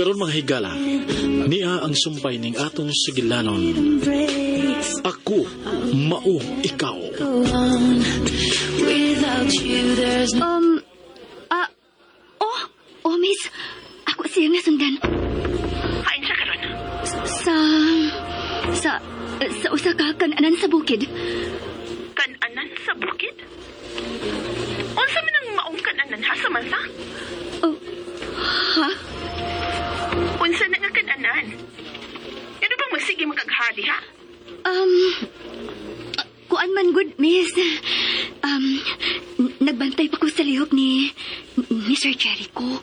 Karon mga higala, niya ang sumpay ning aton sigilanon. Ako, mao ikaw. Miss. Ako siya nga sundan. Kain siya karon. Sa usa ka kananan sa bukid. Kananan sa bukid? Unsa man ang maong kananan ha, Samantha? Oh, ha? Unsa na nga kananan? Ano bang magsige makaghali ha? Kuan man good, miss. Nagbantay pa ko sa lihok ni Sir Jericho.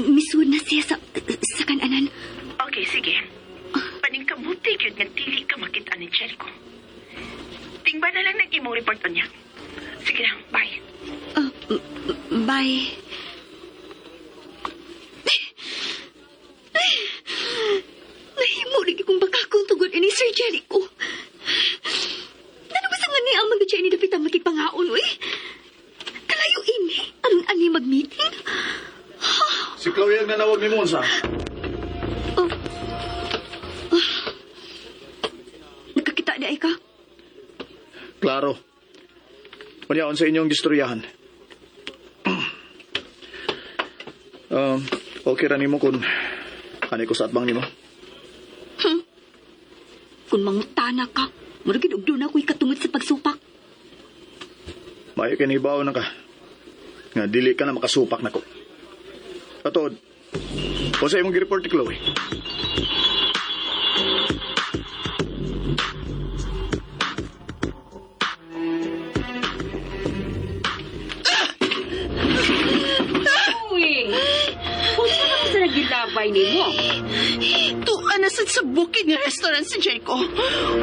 Misud na siya sa kananan. Okay, sige. Paning kamuti yun nga dili ka makita ni Jericho. Tingba na lang ng imong report niya. Sige lang, bye. Bye. Nahimo lagi kong bakakong tugod ni Sir Jericho. Ano ba sa nga ni ang mag-dya ni dapit ang makipanghaon, uy? Kalayo ini, ang ani mag-meeting? Si Chloe ang nanawag ni Monza. Nakakita na ka? Klaro. Panyaon sa inyong gistoryahan. Okay ra nimo kung ani ko sa atbang nimo. Kung mangutana ka, muragid ugdo na ako'y katungod sa pagsupak. Mayo kinibaw na ka. Nga dili ka na makasupak nako. Atod. O sa imong gi-report ni Chloe. Gilabay nimo. Tuan na sa bukid nga restaurant si Jericho.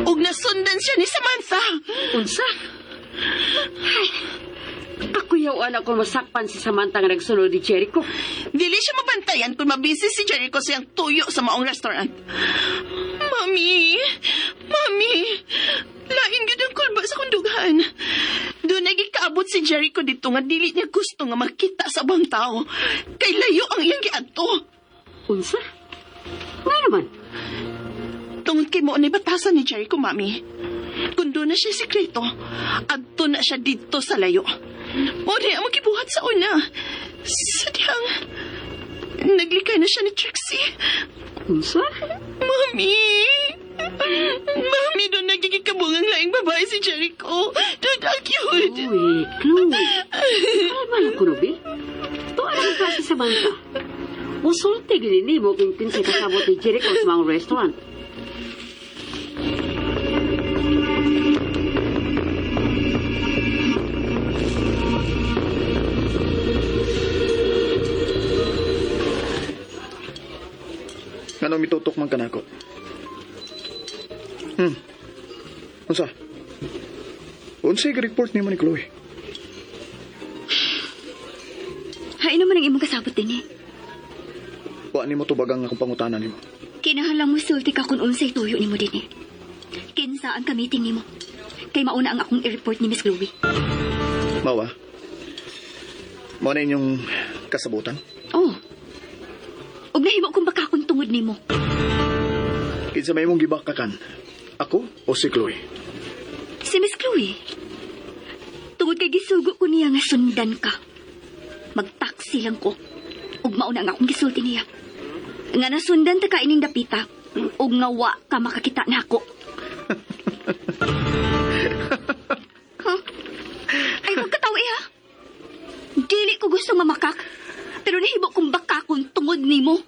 Ug nasundan siya ni Samantha. Unsa? Ako yaw anak ko masakpan si Samantha nga nagsunod ni Jericho. Dili siya mabantayan kung mabisi si Jericho siyang tuyo sa maong restaurant. Mami! Lain gid ang kulba sa kundugan. Doon nagikaabot si Jericho dito nga dili niya gusto nga makita sa ubang tao. Kay layo ang iyang giadto. Unsa? Nga naman. Tungod kay mo ni batasan ni Jericho, Mami. Kung doon na siya sikreto, adto na siya dito sa layo. O di ang magkibuhat sa una. Sadyang, naglikay na siya ni Trixie. Unsa? Mami, doon nagkikabong ang laing babae si Jericho. Doon ang cute. Uy, Chloe. Kalma lang ko, Ruby. Tuwa lang ka si Samantha. Usulti gini mo kung kinsay kasabot ni Jericho sa mga restaurant. Anong mitutok man kanako? Unsa? Unsay gi-report nimo ni Chloe? Hain naman ang imong kasabot din eh. Wa nimo tubagang akong pangutanan nimo. Kinahanglang mo sulti ka kung unsay tuyo nimo din eh. Kinsa ang kamiting nimo. Kay mauna ang akong i-report ni Miss Chloe. Mawa. Mao na inyong kasabutan. Oh. Ug nahimo kung baka akong tungod nimo. Kinsa may mong gibakakan? Ako o si Chloe? Si Miss Chloe. Tungod kay gisugo ko niya nga sundan ka. Magtaksi lang ko. Ug mauna ang akong gisulti niya. Nga nasundan ta ka ining dapita. Ug nga wa ka makakita nako. Huh? Ay, huwag katawa ha. Dili ko gusto mamakak. Pero nahibo kong baka kung tungod nimo.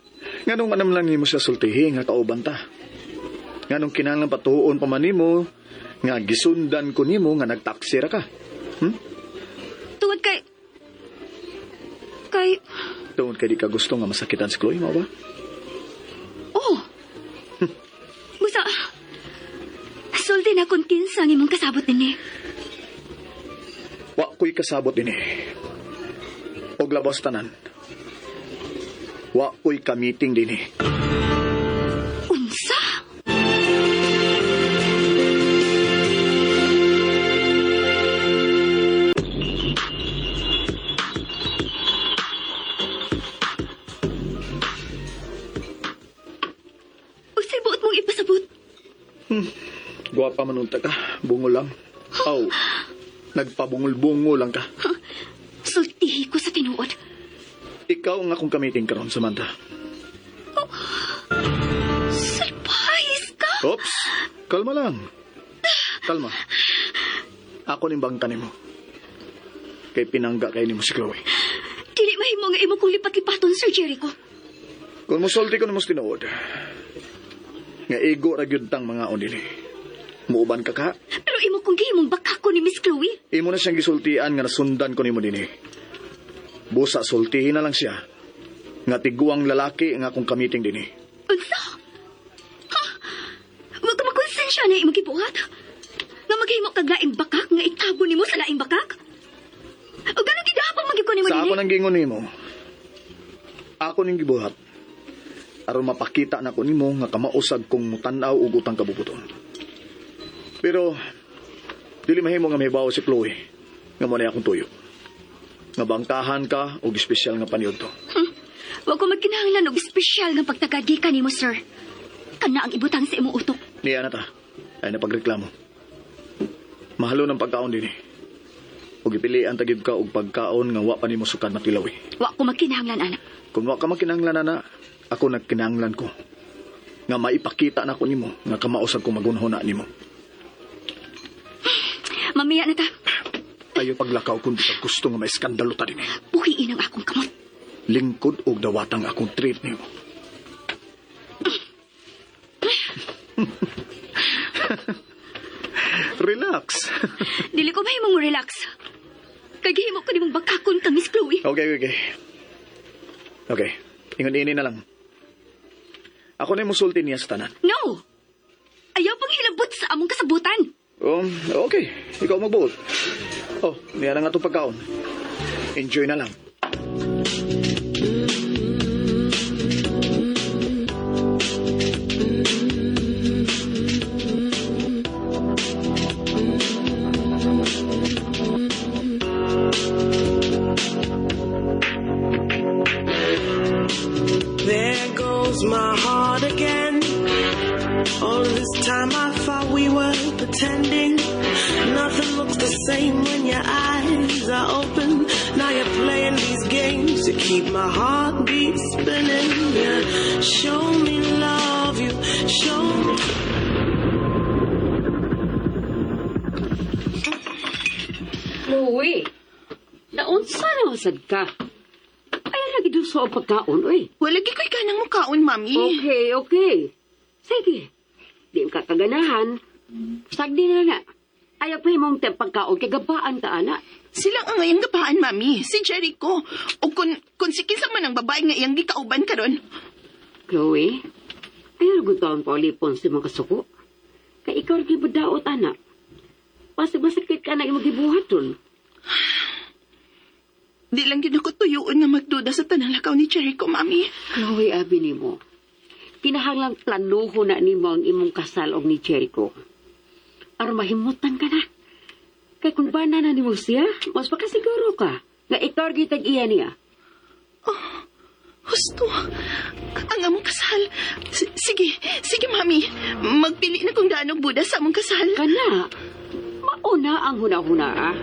Nganong anam lang nimo siya sultihi nga kauban ta. Nganong kinahanglan patuon pa man nimo nga gisundan ko nimo nga nagtaksi ra ka. Tungod kay... Tungod kay di ka gusto nga masakitan si Chloe, mo ba? Oh. Busa... Sulti na kung kinsa ang imong kasabot din eh. Wa ko'y kasabot din eh. Og labas tanan. Wa ko'y kamiting din eh. Unsa? Nagpapamanunta ka, bungo lang. Oh, nagpabungol-bungo lang ka. Sultihi ko sa tinuod. Ikaw ang akong kamiting karon, Samantha. Surprise ka! Oops, kalma lang. Kalma. Ako ning bangka nimo. Kay pinangga kay nimo si Chloe. Dili mahimo nga imo kong lipat-lipaton, Sir Jericho. Kung musulti ko na mas tinuod, nga igo ra gyud tang mga onili. Muuban ka ka? Pero imo kong gihimong bakako ni Miss Chloe. Imo na siyang gisultian nga nasundan ko nimo dinhi. Busa sultihin na lang siya. Nga tiguang lalaki nga akong kamiting dinhi. Unsa? Ha? Huwag ka makonsensya na imong gibuhat. Nga maghimo kag laing bakak nga itabo nimo sa laing bakak. O gano'n gidapang magiko nimo Sa ako dinhi? nang gingon nimo. Ako ning gibuhat. Aron mapakita na ko nimo nga kamausag kong mutanaw ug utang kabubuton. Pero dili mahimo nga mahibaw si Chloe nga mo na akong tuyo. Nga bangkahan ka og espesyal nga paniudto. Huwag ko magkinahanglan og espesyal nga pagtagadi ka nimo, sir. Kana ang ibutang sa imong utok. Niya na ta. Ay napagreklamo. Mahalo ng pagkaon din eh. Ug ipilian tagib ka og pagkaon nga wa pa nimo sukad matilawi. Huwag ko magkinahanglan, anak. Kung wa ka makinahanglan na, ako nagkinahanglan ko. Nga maipakita na ko nimo nga kamausag ko magunhon na nimo. Mamaya na ta. Ayo paglakaw kung di ka gusto nga may skandalo ta din eh. Buhiin ang akong kamot. Lingkod og dawatang akong treat nimo. Relax. Dili ko mahimong mo relax. Kagihimo ko nimong bakakon ka, Miss Chloe. Okay. Okay. Ingon-ini na lang. Ako na yung musulti niya sa tanan. No! Ayaw pang hilabot sa among kasabutan. Okay. Ikaw magbuot. Oh, niya na nga itong pagkaon. Enjoy na lang. There goes my heart again. All of this time I thought we were pretending. Nothing looks the same when your eyes are open. Now you're playing these games to keep my heartbeat spinning. Yeah. Show me love, you show me. Chloe, naunsa na masad ka? Ay, lagi doon sa pagkaon, uy. Wala gi ko'y kanang mukaon, mami. Okay. Sige. Di ka kaganahan. Sagdi na nga. Ayaw pa mong pagkaon, kay gabaan ka, anak. Silang ang ngayang gabaan, mami. Si Jericho. O kung si kinsa man ang babae nga iyang gikauban karon. Chloe, ayaw gutawon pa ulipon si mga kasuko. Kay ikaw rin daot, anak. Masakit ka na imong gibuhaton. Di lang yun ako tuyuon nga magduda sa tanalakaw ni Jericho, mami. Chloe, abi ni mo. Kinahanglang planuho na ni mo ang imong kasal og ni Jericho. Aron mahimutan ka na. Kay kung ba na ni mo siya, mas makasiguro ka nga ikaw gitag iya niya. Husto. Ang among kasal. Sige, mami. Magpili na kung danog buda sa among kasal. Kana, mauna ang huna-huna, ah.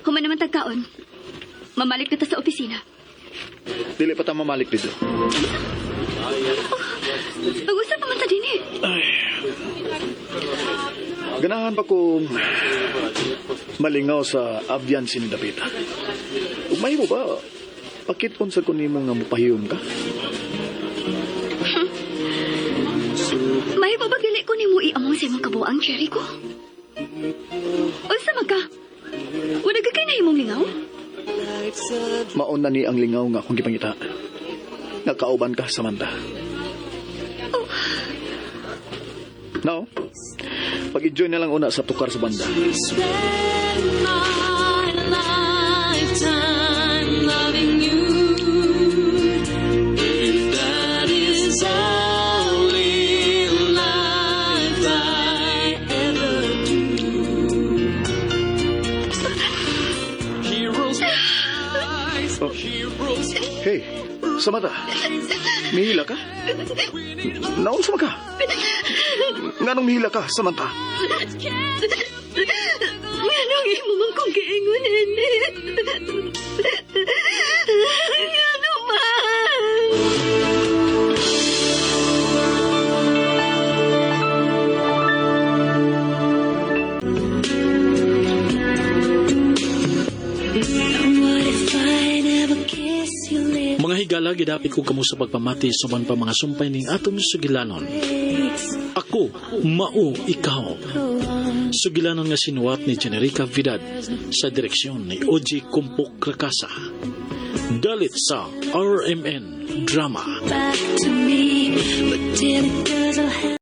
Human naman tagkaon. Mamalik na ta sa opisina. Dili pa ta mamalik dito. Pag-usap naman ta din eh. Ganahan pa kong malingaw sa abyan si Dapita. Ug may mo ba? Pakitpon sa kunimo nga mupahiyon ka? May babagili ko ni mo iamong sa imong kabuang, Jericho. O sa magka? Wala ka kayo na imong lingaw? Maon na ni ang lingaw nga akong gipangita. Nakauban ka, Samantha. Oh, No? Pag-enjoy na lang una sa tukar sa banda. Spend my lifetime loving you. If that is only life I ever do. Hey, Samantha. Mihila ka? Naunsa man ka? Nganong mihila ka, Samantha? Anong imo man kong giingon, Nene? Ano man? What if I never kiss your lips? Mga higala, gidapit ko kamo sa pagpamati suban pa mga sumpay ning aton sugilanon. Ako, mao, ikaw. Sugilanon nga sinuwat ni Generica Vidal sa direksyon ni Oji Kumpok Rakasa. Dalit sa RMN Drama. Back to me, but till it does, I'll have